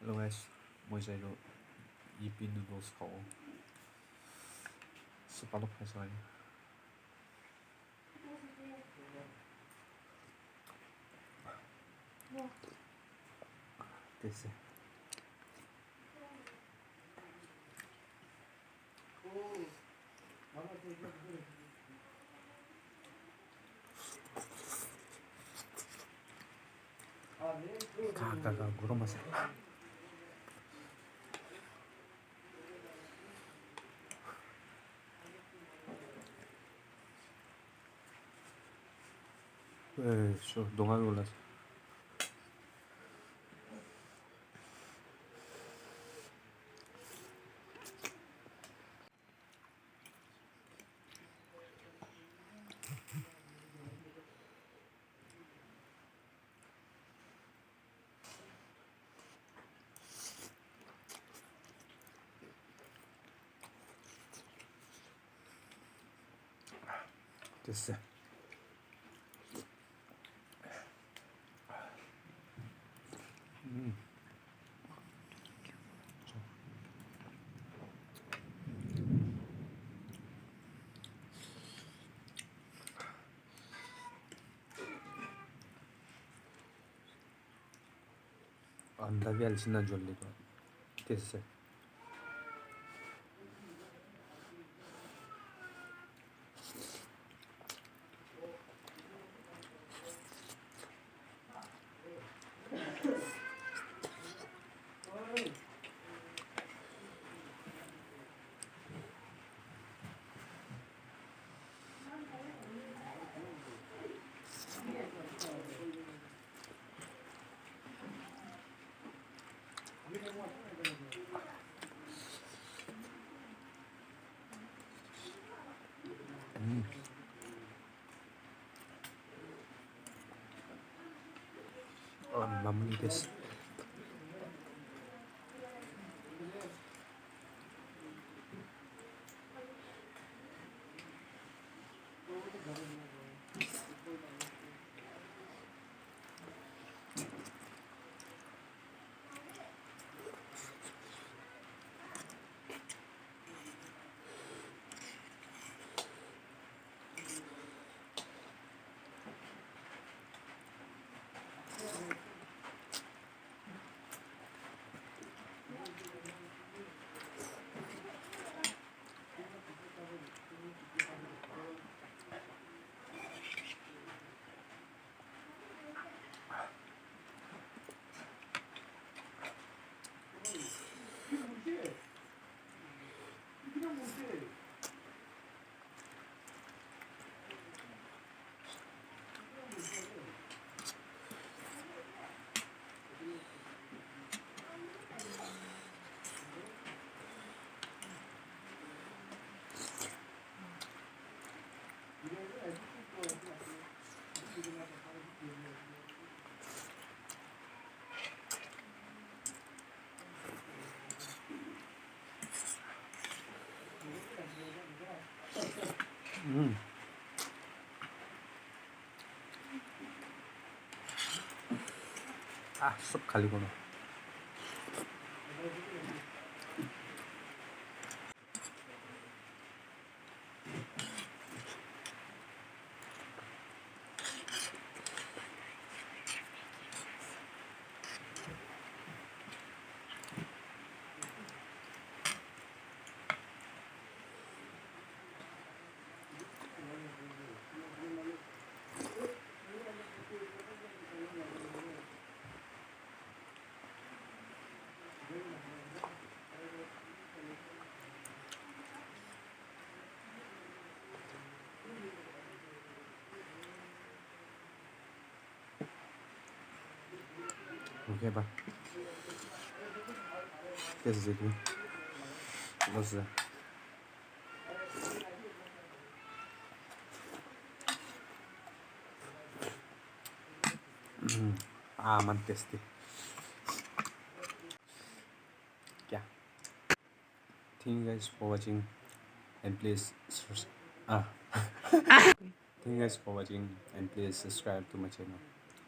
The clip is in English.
Hello guys, moi c'est le Yippee Noodles Hall. C'est pas le préféré. 됐어. 가가가 물어마세요. 왜, 저 농학에 올라서. 됐어. Andavi alisinden jollido. 됐어. 마무리 됐어. 쑥 갈리구나. 이렇게 해봐. 됐어 지금. 넣었어. aman tasty. Yeah. Thank you guys for watching and please thank you guys for watching and please subscribe to my channel.